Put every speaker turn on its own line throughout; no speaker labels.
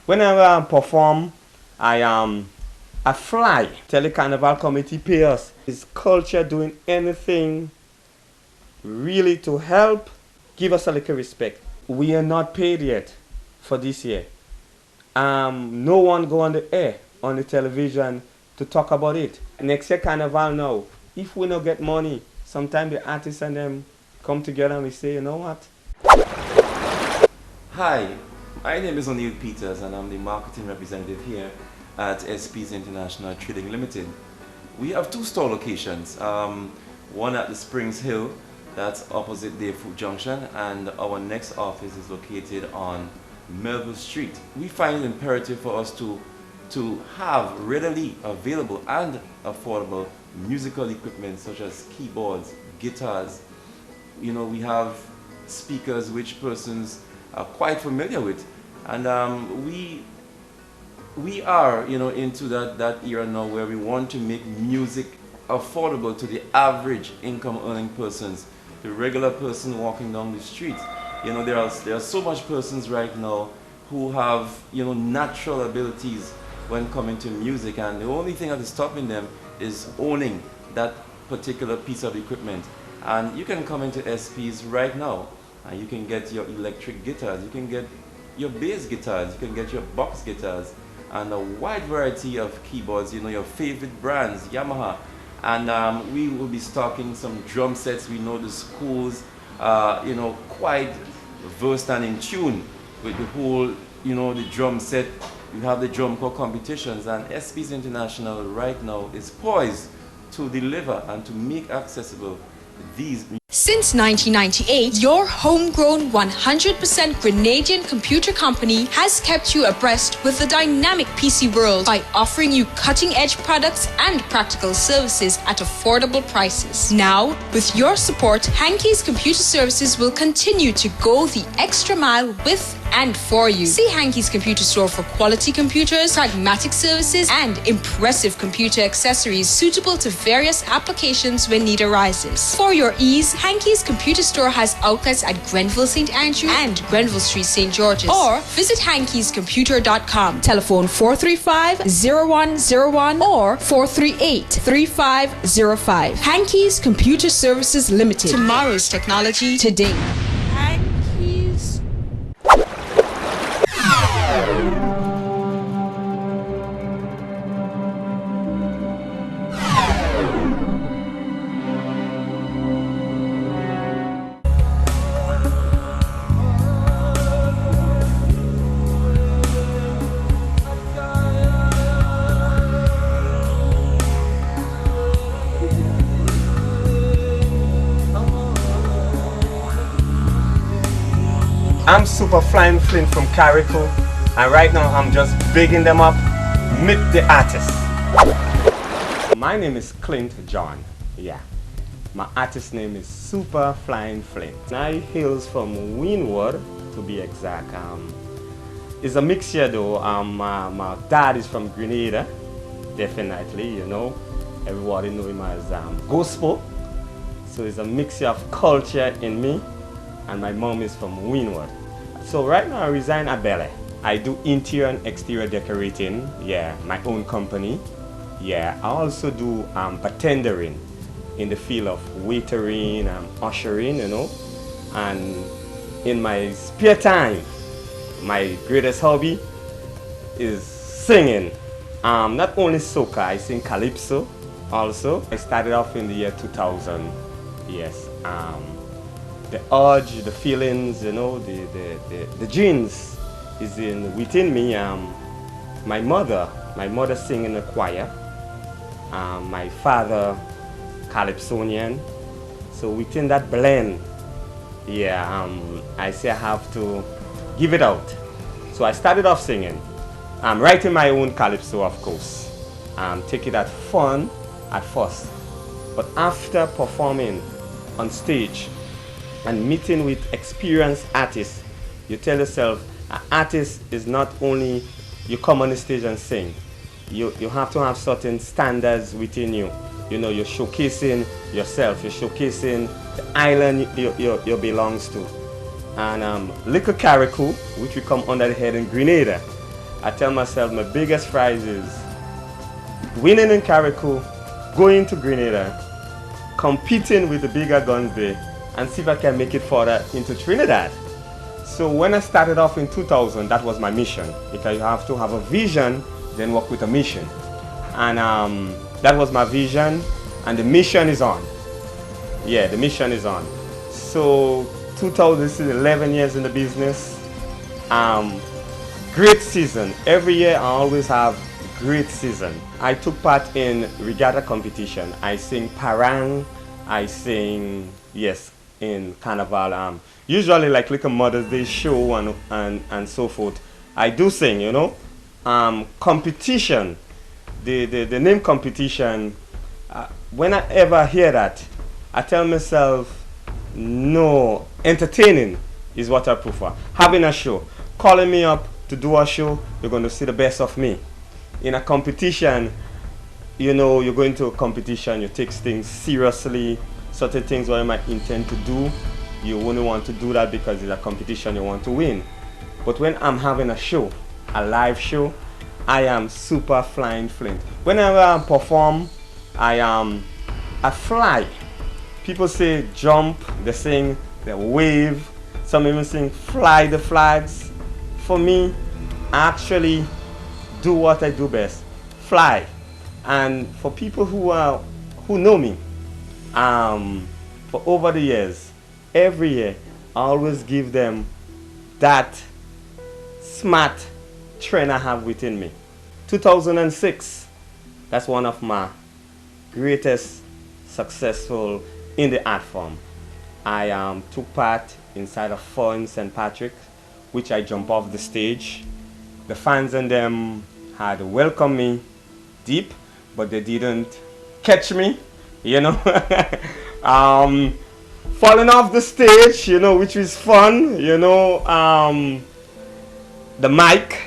Whenever I perform, I fly. Tell the carnival committee pay us. Is culture doing anything really to help? Give us a little respect. We are not paid yet for this year. No one go on the air, on the television to talk about it. Next year carnival now, if we don't get money, sometimes the artists and them come together and we say, you know what?
Hi, my name is O'Neill Peters and I'm the marketing representative here at SP's International Trading Limited. We have two store locations, one at the Springs Hill, that's opposite Deerfoot Junction, and our next office is located on Melville Street. We find it imperative for us to have readily available and affordable musical equipment such as keyboards, guitars. You know, we have speakers which persons are quite familiar with, and we are, you know, into that era now where we want to make music affordable to the average income earning persons, the regular person walking down the street. You know, there are so much persons right now who have, you know, natural abilities when coming to music, and the only thing that is stopping them is owning that particular piece of equipment. And you can come into SP's right now and you can get your electric guitars, you can get your bass guitars, you can get your box guitars, and a wide variety of keyboards, you know, your favorite brands, Yamaha. And we will be stocking some drum sets. We know the schools, you know, quite versed and in tune with the whole, you know, the drum set. You have the drum corps competitions, and SP's International right now is poised to deliver and to make accessible these.
Since 1998, your homegrown 100% Grenadian computer company has kept you abreast with the dynamic PC world by offering you cutting-edge products and practical services at affordable prices. Now, with your support, Hankey's Computer Services will continue to go the extra mile with and for you. See Hankey's Computer Store for quality computers, pragmatic services, and impressive computer accessories suitable to various applications when need arises. For your ease, Hankey's Computer Store has outlets at Grenville St. Andrew and Grenville Street St. George's. Or visit hankeyscomputer.com. Telephone 435-0101 or 438-3505. Hankey's Computer Services Limited. Tomorrow's technology today. Hankey's.
I'm Super Flying Flint from Carrico, and right now I'm just bigging them up. Meet the artists. My name is Clint John. Yeah, my artist name is Super Flying Flint. I hails from Winwood, to be exact. It's a mixture though. My dad is from Grenada, definitely. You know, everybody know him as gospel. So it's a mixture of culture in me, and my mom is from Winwood. So right now I reside at Bel Air. I do interior and exterior decorating, yeah, my own company. Yeah, I also do bartendering in the field of waitering and ushering, you know. And in my spare time, my greatest hobby is singing. Not only soca, I sing calypso also. I started off in the year 2000, yes. The urge, the feelings, you know, the genes is within me. My mother sing in the choir. My father, calypsonian. So within that blend, yeah, I say I have to give it out. So I started off singing. I'm writing my own calypso, of course. Take it as fun at first, but after performing on stage and meeting with experienced artists, you tell yourself, An artist is not only you come on the stage and sing. You have to have certain standards within you. You know, you're showcasing yourself. You're showcasing the island you belongs to. And Little Carriacou, which we come under the head in Grenada. I tell myself my biggest prize is winning in Carriacou, going to Grenada, competing with the bigger guns there, and see if I can make it further into Trinidad. So when I started off in 2000, that was my mission, because you have to have a vision, then work with a mission. And that was my vision, and the mission is on. Yeah, the mission is on. So 2000, this is 11 years in the business. Great season. Every year I always have great season. I took part in regatta competition. I sing parang. I sing, yes, in carnival. Usually like a Mother's Day show and so forth. I do sing, you know. Competition. The name competition. When I ever hear that, I tell myself, no, entertaining is what I prefer. Having a show, calling me up to do a show, you're going to see the best of me. In a competition, you know, you're going to a competition, you take things seriously. Certain things what you might intend to do, you wouldn't want to do that because it's a competition you want to win. But when I'm having a show, a live show, I am super flying Flint. Whenever I perform, I fly. People say jump, they sing, they wave. Some even sing fly the flags. For me, I actually do what I do best, fly. And for people who know me, for over the years, every year, I always give them that smart trend I have within me. 2006, that's one of my greatest successful in the art form. I took part inside of Fun St. Patrick, which I jumped off the stage. The fans and them had welcomed me deep, but they didn't catch me, you know. Falling off the stage, you know, which was fun, you know. The mic,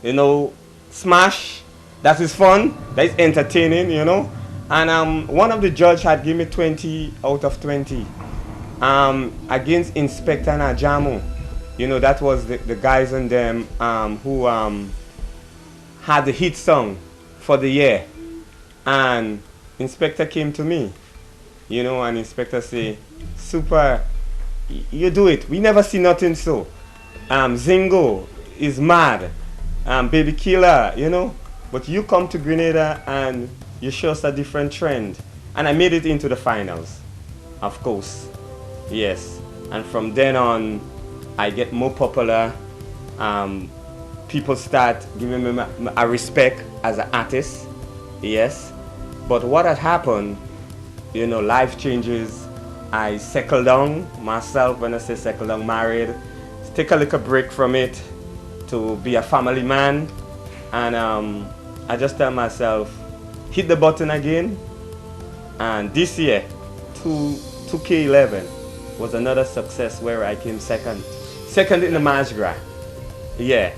you know, smash, that is fun, that is entertaining, you know. And one of the judges had given me 20 out of 20 against Inspector Najamu. You know, that was the guys and them who had the hit song for the year. And Inspector came to me, you know, and Inspector say, super, you do it. We never see nothing so. Zingo is mad. Baby Killer, you know. But you come to Grenada and you show us a different trend. And I made it into the finals, of course. Yes. And from then on, I get more popular. People start giving me a respect as an artist. Yes. But what had happened, you know, life changes. I settle down myself. When I say settle down, married. Take a little break from it to be a family man. And I just tell myself, hit the button again. And this year, 2K11 was another success where I came second. Second in the Mardi Gras. Yeah.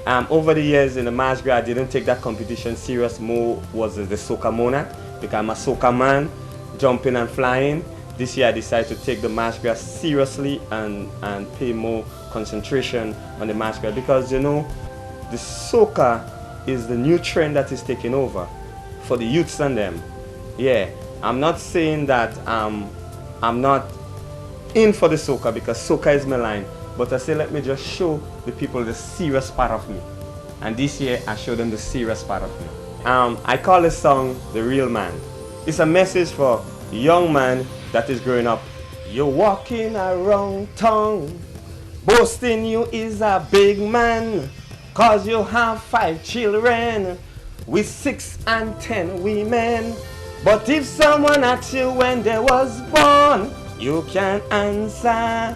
Over the years in the Mardi Gras, I didn't take that competition serious. More was the soca monarch, because I'm a soca man, jumping and flying. This year I decided to take the Mardi Gras seriously and pay more concentration on the Mardi Gras, because, you know, the soca is the new trend that is taking over for the youths and them. Yeah. I'm not saying that I'm not in for the soca, because soca is my line. But I say, let me just show the people the serious part of me. And this year, I show them the serious part of me. I call this song The Real Man. It's a message for a young man that is growing up. You're walking around town, boasting you is a big man, 'cause you have 5 children with 6 and 10 women. But if someone asks you when they was born, you can't answer.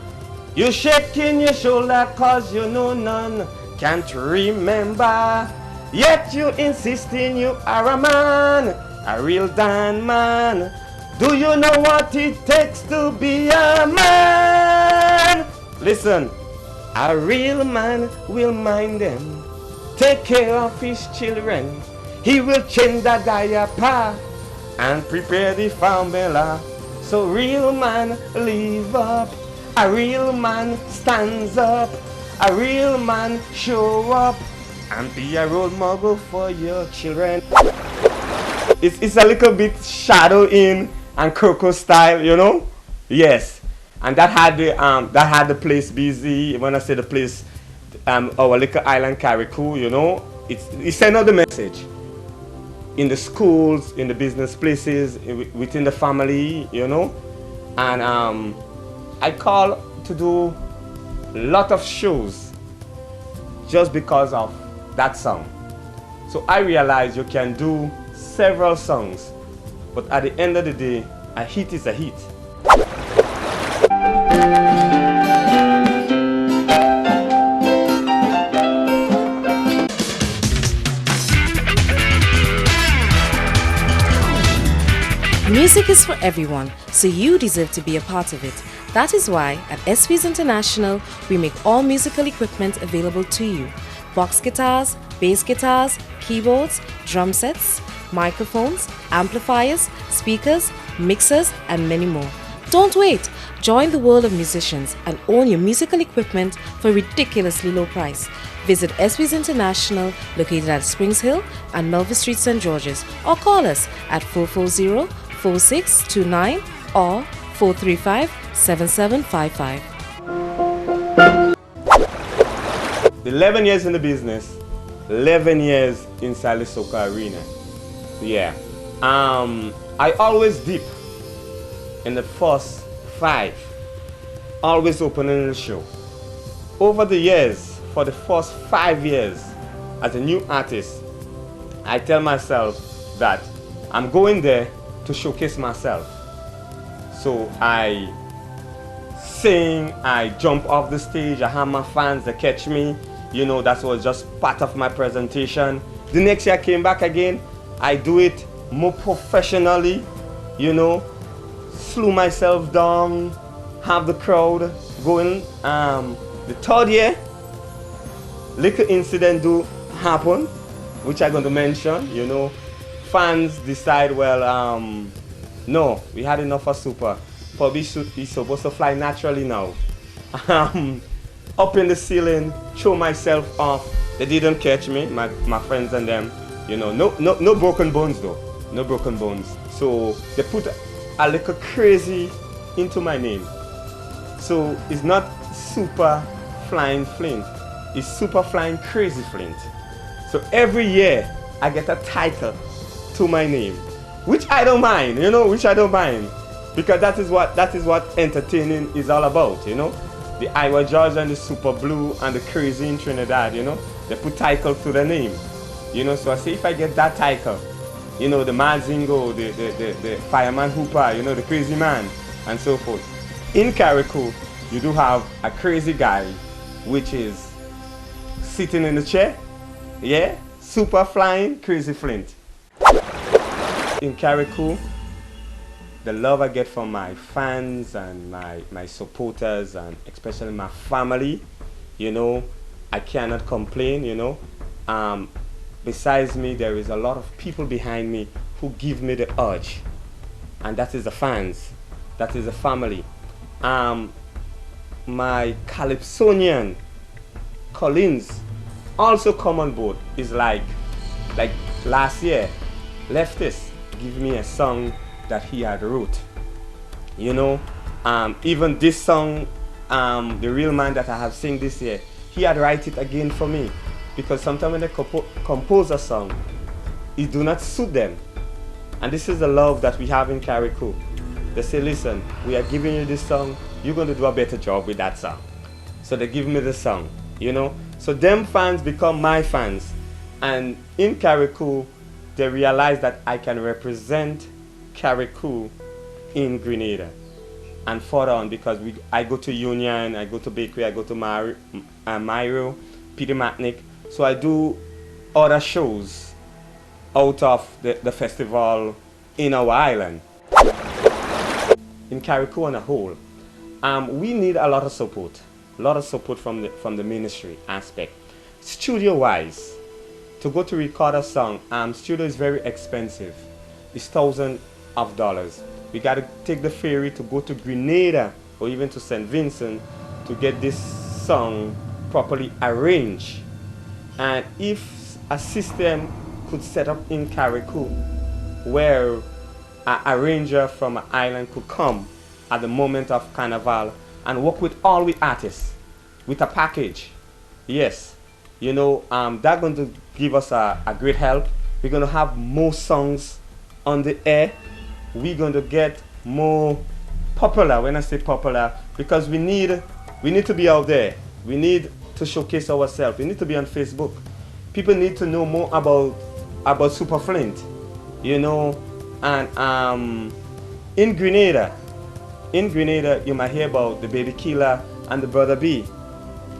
You shaking your shoulder 'cause you know none can't remember. Yet you insisting you are a man, a real Dan man. Do you know what it takes to be a man? Listen, A real man will mind them, take care of his children. He will change the diaper and prepare the formula. So real man live up, a real man stands up, a real man show up and be a role model for your children. It's a little bit shadow in and Coco style, you know? Yes. And that had the place busy. When I say the place, our little island Carriacou, you know, it sent out the message in the schools, in the business places, within the family, you know. And I call to do a lot of shows just because of that song. So I realized you can do several songs, but at the end of the day, a hit is a hit.
Music is for everyone, so you deserve to be a part of it. That is why at SV's International, we make all musical equipment available to you. Box guitars, bass guitars, keyboards, drum sets, microphones, amplifiers, speakers, mixers, and many more. Don't wait! Join the world of musicians and own your musical equipment for a ridiculously low price. Visit SV's International, located at Springs Hill and Melville Street, St. George's, or call us at 440-4629 or 435-7755.
11 years in the business, 11 years inside the soca arena. Yeah. I always dip in the first 5, always opening the show. Over the years, for the first 5 years, as a new artist, I tell myself that I'm going there to showcase myself. So I sing, I jump off the stage, I have my fans, they catch me. You know, that was just part of my presentation. The next year I came back again, I do it more professionally, you know, slew myself down, have the crowd going. The third year, little incident do happen, which I'm going to mention, you know. Fans decide, well, no, we had enough of super. Probably he's supposed to fly naturally now. Up in the ceiling, throw myself off. They didn't catch me, my friends and them. You know, no broken bones though, no broken bones. So they put a little crazy into my name. So it's not Super Flying Flint, it's Super Flying Crazy Flint. So every year I get a title to my name, which I don't mind, you know, because that is what entertaining is all about, you know. The Iowa Georgia and the Super Blue and the Crazy in Trinidad, you know, they put title to the name, you know. So I say if I get that title, you know, the Mazingo, the Fireman Hooper, you know, the Crazy Man, and so forth. In Carriacou, you do have a crazy guy, which is sitting in the chair, yeah, Super Flying Crazy Flint. In Carriacou, the love I get from my fans and my supporters and especially my family, you know, I cannot complain, you know. Besides me, there is a lot of people behind me who give me the urge, and that is the fans, that is the family. My Calypsonian Collins also come on board. Is like last year, Leftist give me a song that he had wrote, you know. Even this song, The Real Man that I have sing this year, he had write it again for me, because sometimes when they compose a song, it do not suit them. And this is the love that we have in Carriacou. They say, listen, we are giving you this song, you're going to do a better job with that song. So they give me the song, you know. So them fans become my fans. And in Carriacou, they realize that I can represent Carriacou in Grenada and further on, because I go to Union, I go to Bakery, I go to Myro, Peter Matnick. So I do other shows out of the festival in our island. In Carriacou on a whole, we need a lot of support. a lot of support from the ministry aspect. Studio wise, to go to record a song, studio is very expensive. It's thousands of dollars. We got to take the ferry to go to Grenada or even to St. Vincent to get this song properly arranged. And if a system could set up in Carriacou where an arranger from an island could come at the moment of Carnival and work with all the artists with a package, yes, you know, that's going to give us a great help. We're going to have more songs on the air. We're going to get more popular. When I say popular, because we need to be out there. We need to showcase ourselves. We need to be on Facebook. People need to know more about Super Flint, you know. And in Grenada, you might hear about the Baby Killer and the Brother B.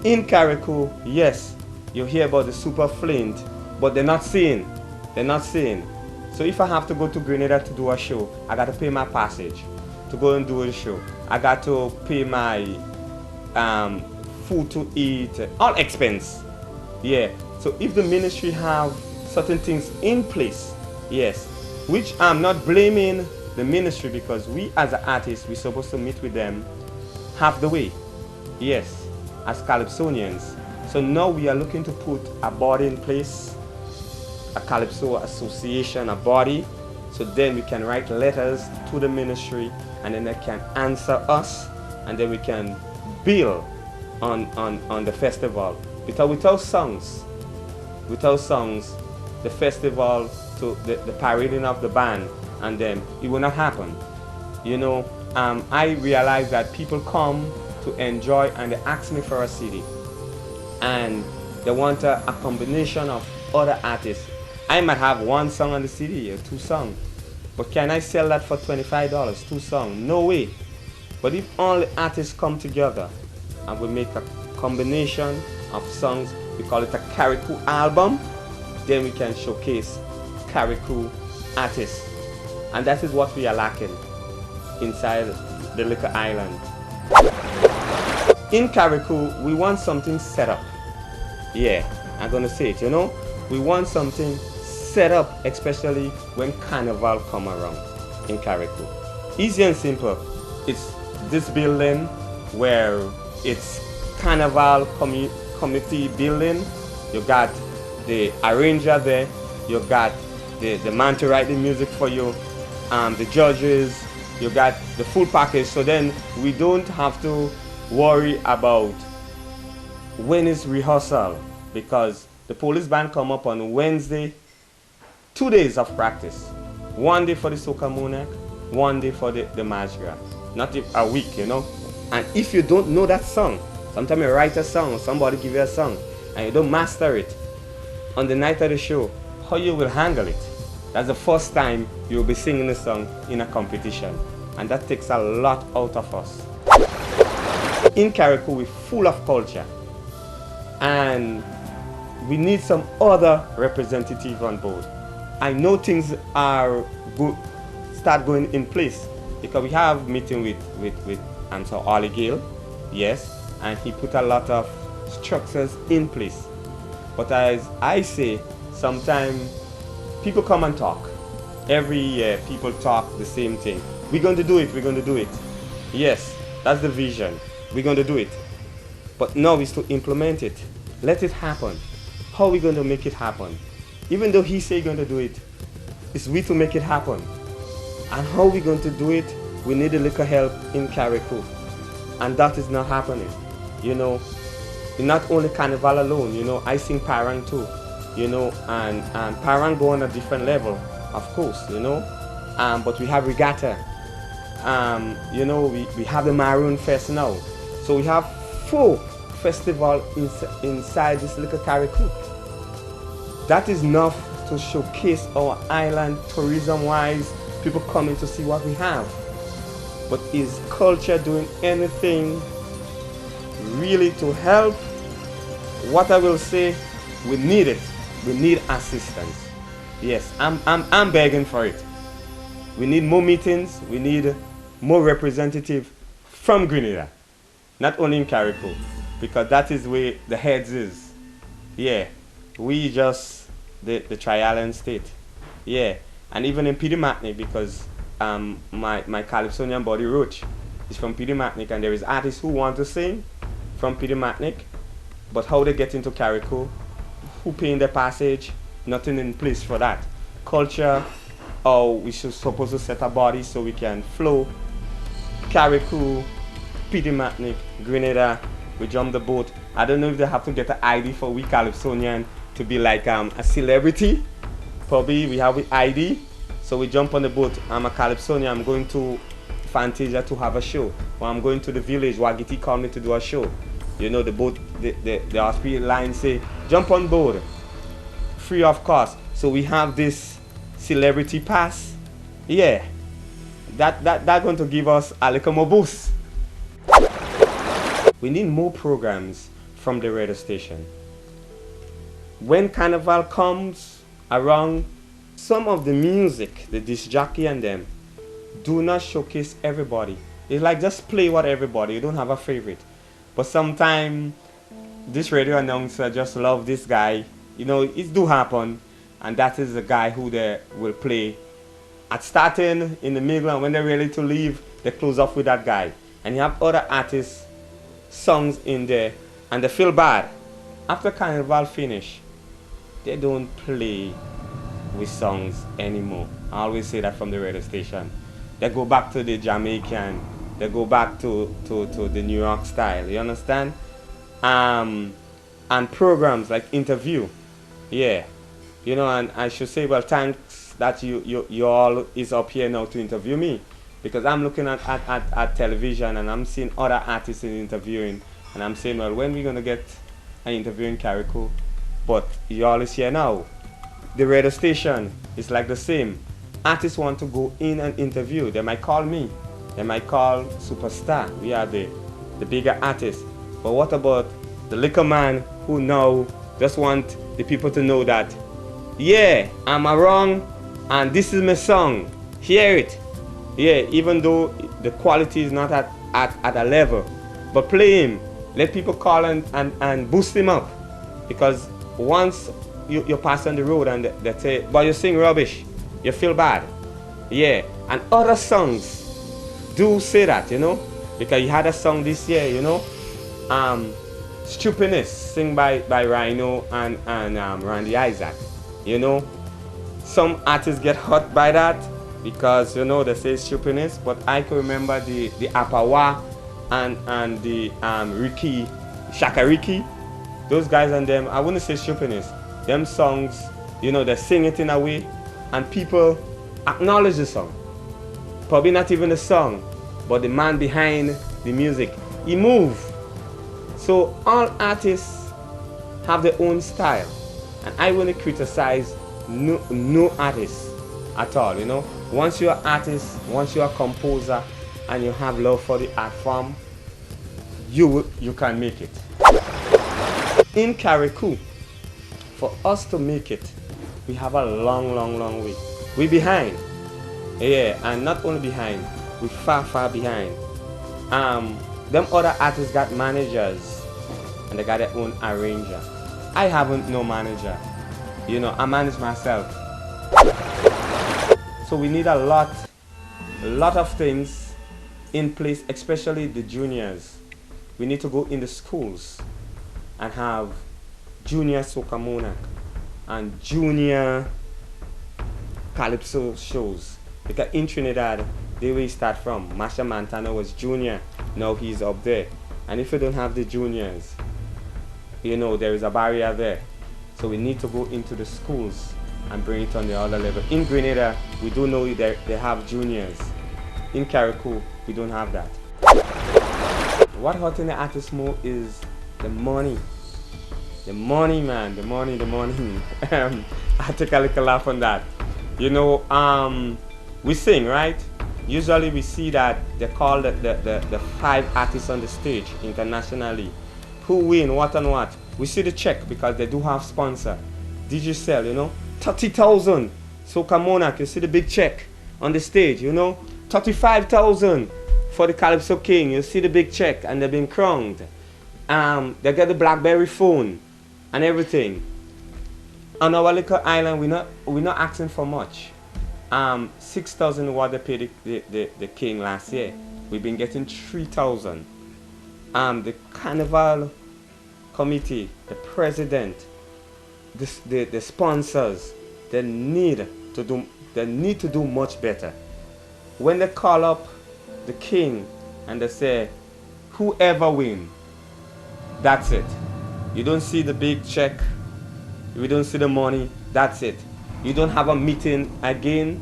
In Carriacou, yes, you hear about the Super Flint, but they're not seeing. So if I have to go to Grenada to do a show, I got to pay my passage to go and do a show. I got to pay my food to eat, all expense. Yeah. So if the ministry have certain things in place, yes, which I'm not blaming the ministry, because we as an artist, we're supposed to meet with them half the way. Yes, as Calypsonians. So now we are looking to put a body in place, a Calypso association, a body, so then we can write letters to the ministry and then they can answer us and then we can build on the festival. Without songs, the festival, to the parading of the band, and then it will not happen. You know, I realize that people come to enjoy and they ask me for a CD and they want a combination of other artists. I might have one song on the CD or two songs, but can I sell that for $25, two songs? No way. But if all the artists come together and we make a combination of songs, we call it a Carriacou album, then we can showcase Carriacou artists. And that is what we are lacking inside the little island. In Carriacou, we want something set up. Yeah, I'm gonna say it, you know. We want something set up, especially when Carnival come around in Carriacou. Easy and simple. It's this building where it's Carnival committee building. You got the arranger there. You got the man to write the music for you, the judges. You got the full package. So then we don't have to worry about when is rehearsal, because the police band come up on Wednesday, 2 days of practice. 1 day for the Soca Monarch, 1 day for the Mardi Gras. Not a week, you know. And if you don't know that song, sometimes you write a song or somebody give you a song and you don't master it, on the night of the show, how you will handle it? That's the first time you'll be singing a song in a competition. And that takes a lot out of us. In Carriacou, we're full of culture. And we need some other representative on board. I know things are good, start going in place, because we have meeting with Ollie Gale, yes, and he put a lot of structures in place. But as I say, sometimes people come and talk. Every year people talk the same thing. We're going to do it. Yes, that's the vision. We're going to do it. But now is to implement it. Let it happen. How are we going to make it happen? Even though he say going to do it, it's we to make it happen. And how are we going to do it? We need a little help in Carriacou. And that is not happening. You know, not only Carnival alone, you know, I sing Parang too, you know, and Parang go on a different level, of course, you know, but we have Regatta, you know, we have the Maroon Fest now. So we have 4 festivals inside this little Carriacou. That is enough to showcase our island tourism-wise, people coming to see what we have. But is culture doing anything really to help? What I will say, we need it. We need assistance. Yes, I'm begging for it. We need more meetings. We need more representatives from Grenada, not only in Carriacou. because that is where the heads is. Yeah, we just the tri-island state. Yeah, and even in Piedmont, because my Calypsonian body Roach is from Piedmont, and there is artists who want to sing from Piedmont, but how they get into Carriacou, who paying the passage, nothing in place for that. Culture, or we should supposed to set a body so we can flow. Carriacou, Piedmont, Grenada, we jump the boat. I don't know if they have to get an ID for we Calypsonian to be like a celebrity. Probably we have an ID, so we jump on the boat. I'm a Calypsonian, I'm going to Fantasia to have a show, or I'm going to the village. Wagiti called me to do a show. You know, the boat, the hospital line say, jump on board, free of cost. So we have this celebrity pass. Yeah, that going to give us a little more boost. We need more programs from the radio station. When Carnival comes around, some of the music, the disc jockey and them, do not showcase everybody. It's like just play what everybody, you don't have a favorite. But sometimes this radio announcer just love this guy. You know, it do happen, and that is the guy who they will play at starting, in the middle, and when they're ready to leave, they close off with that guy. And you have other artists, songs in there, and they feel bad. After Carnival finish, they don't play with songs anymore. I always say that from the radio station. They go back to the Jamaican, they go back to the New York style, you understand? And programs like interview, yeah. You know, and I should say, well, thanks that you all is up here now to interview me, because I'm looking at television and I'm seeing other artists in interviewing, and I'm saying, well, when we gonna get an interview in Carriacou? But you all is here now. The radio station is like the same. Artists want to go in and interview. They might call me. They might call Superstar. We are the bigger artists. But what about the little man who now just want the people to know that, yeah, I'm wrong and this is my song. Hear it. Yeah, even though the quality is not at a level. But play him. Let people call and boost him up. Because once you pass on the road and they say, but you sing rubbish, you feel bad. Yeah, and other songs do say that, you know, because you had a song this year, you know, Stupidness, sing by Rhino and Randy Isaac, you know. Some artists get hurt by that because, you know, they say Stupidness, but I can remember the Apawa and the Ricky, Shaka Ricky, those guys and them, I wouldn't say Stupidness. Them songs, you know, they sing it in a way and people acknowledge the song. Probably not even the song, but the man behind the music. He move. So all artists have their own style. And I wouldn't criticize no artist at all, you know. Once you're an artist, once you're a composer, and you have love for the art form, you can make it. In Carriacou, for us to make it, we have a long way. We're behind. Yeah, and not only behind, we're far behind. Them other artists got managers and they got their own arranger. I haven't no manager. You know, I manage myself. So we need a lot of things in place, especially the juniors. We need to go in the schools and have junior soca monarch and junior calypso shows. Because in Trinidad, they will start from. Masha Montana was junior, now he's up there. And if you don't have the juniors, you know, there is a barrier there. So we need to go into the schools and bring it on the other level. In Grenada, we do know that they have juniors. In Carriacou, we don't have that. What hurts in the artist more is the money. The money, man, the money. I take a little laugh on that. You know, we sing, right? Usually we see that they call the 5 artists on the stage internationally. Who win, what and what. We see the check because they do have sponsor. Digicel, you know, 30,000. Soca Monarch, you see the big check on the stage, you know. 35,000 for the Calypso King, you see the big check and they've been crowned. They get the BlackBerry phone and everything. On our little island, we're not asking for much. 6,000 what they paid the king last year. We've been getting 3,000. The carnival committee, the president, the sponsors, they need to do much better. When they call up the king and they say, whoever win, that's it. You don't see the big check, we don't see the money, that's it. You don't have a meeting again,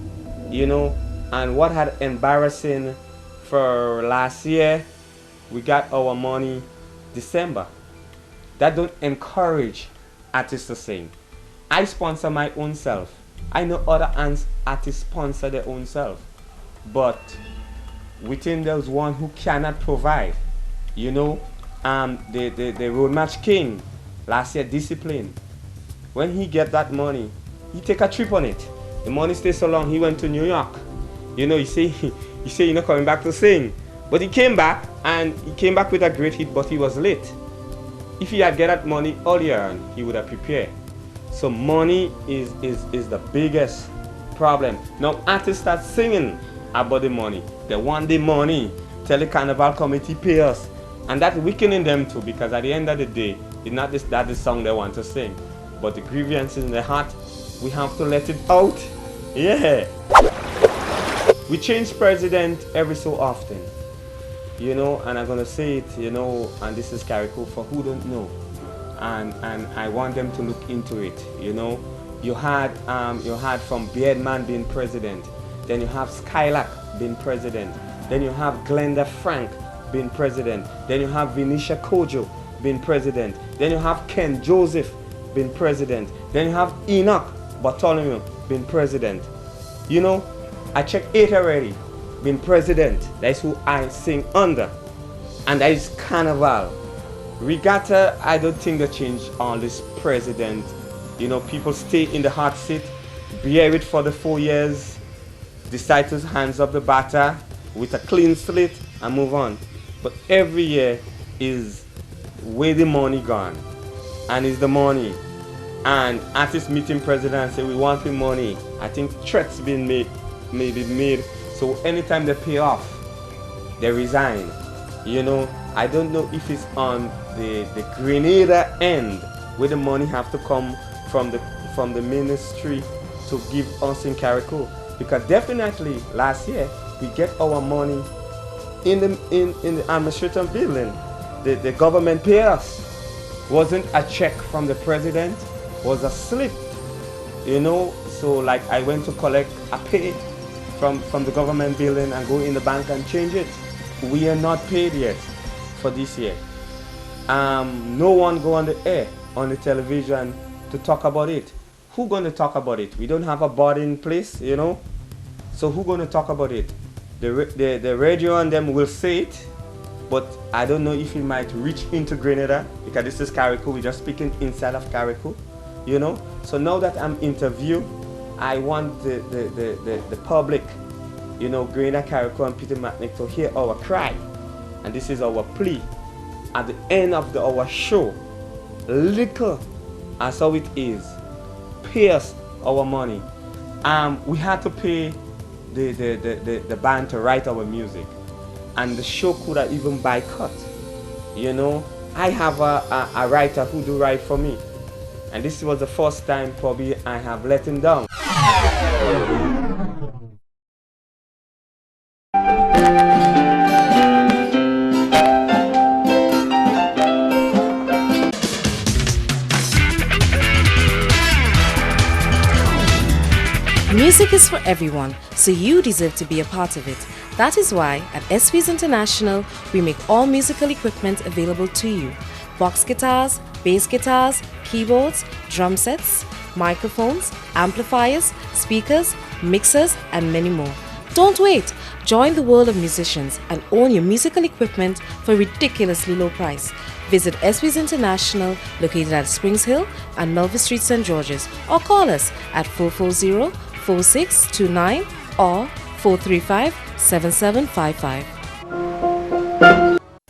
you know. And what had embarrassing for last year, we got our money December. That don't encourage artists to sing. I sponsor my own self. I know other artists sponsor their own self. But within those one who cannot provide, you know, the road match king last year, Discipline, when he get that money, he take a trip on it. The money stays so long, he went to New York. You know, you say you're not coming back to sing. But he came back, and he came back with a great hit, but he was late. If he had get that money earlier, he would have prepared. So money is the biggest problem. Now artists start singing about the money. They want the money. Tell the carnival committee pay us. And that's weakening them too, because at the end of the day, it's not that the song they want to sing, but the grievance in their heart, we have to let it out. Yeah. We change president every so often, you know, and I'm gonna say it, you know, and this is Carrico for who don't know, and I want them to look into it. You know, you had from Beardman being president, then you have Skylark being president, then you have Glenda Frank being president, then you have Venetia Kojo being president, then you have Ken Joseph being president, then you have Enoch Bartholomew being president. You know, I checked 8 already being president. That's who I sing under, and that is Carnival. Regatta, I don't think they change on this president. You know, people stay in the hot seat, bear it for the 4 years, decide to hands up the batter with a clean slate and move on. But every year is where the money gone, and is the money. And artists meeting president and say we want the money. I think threats being made, maybe made. So anytime they pay off, they resign. You know, I don't know if it's on the Grenada end where the money have to come from the ministry to give us in Carrico. Because definitely last year we get our money in the administrative building. The government pay us. Wasn't a check from the president, was a slip. You know, so like I went to collect a pay from the government building and go in the bank and change it. We are not paid yet for this year. No one go on the air, on the television to talk about it. Who gonna talk about it? We don't have a board in place, you know. So who gonna talk about it? The radio and them will say it, but I don't know if it might reach into Grenada, because this is Carrico. We're just speaking inside of Carrico, you know. So now that I'm interviewed, I want the public, you know, Grenada, Carrico, and Peter Matnick to hear our cry, and this is our plea. At the end of our show, little as how it is, pay us our money. We had to pay the band to write our music, and the show could have even boycott. You know, I have a writer who do write for me, and this was the first time probably I have let him down.
Music is for everyone, so you deserve to be a part of it. That is why at SV's International, we make all musical equipment available to you. Box guitars, bass guitars, keyboards, drum sets, microphones, amplifiers, speakers, mixers, and many more. Don't wait! Join the world of musicians and own your musical equipment for a ridiculously low price. Visit SV's International, located at Springs Hill and Melville Street, St. George's, or call us at 440-4629 or 435-7755.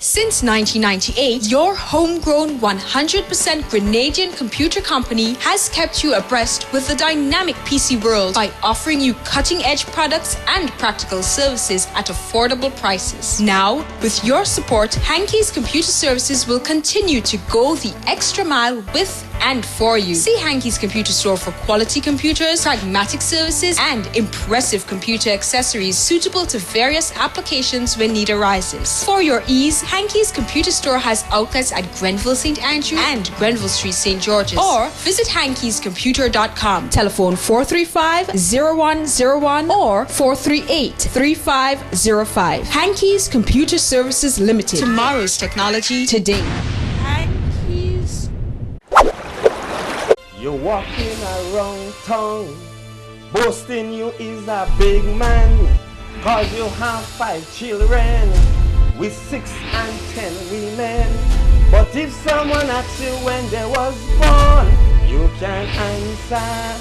Since 1998, your homegrown 100% Grenadian computer company has kept you abreast with the dynamic PC world by offering you cutting-edge products and practical services at affordable prices. Now, with your support, Hankey's Computer Services will continue to go the extra mile with and for you. See Hankey's Computer Store for quality computers, pragmatic services, and impressive computer accessories suitable to various applications when need arises. For your ease, Hankey's Computer Store has outlets at Grenville St. Andrew and Grenville Street, St. George's. Or visit hankeyscomputer.com. Telephone 435-0101 or 438-3505. Hankey's Computer Services Limited. Tomorrow's technology today. Hankey's.
You're walking around town, boasting you is a big man, cause you have 5 children with 6 and 10 women. But if someone asks you when they was born, you can't answer.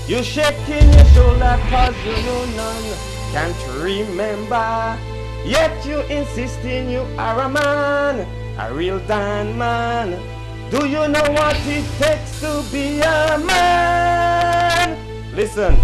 You shaking your shoulder cause you know none can't remember. Yet you insisting you are a man, a real Dan man. Do you know what it takes to be a man? Listen.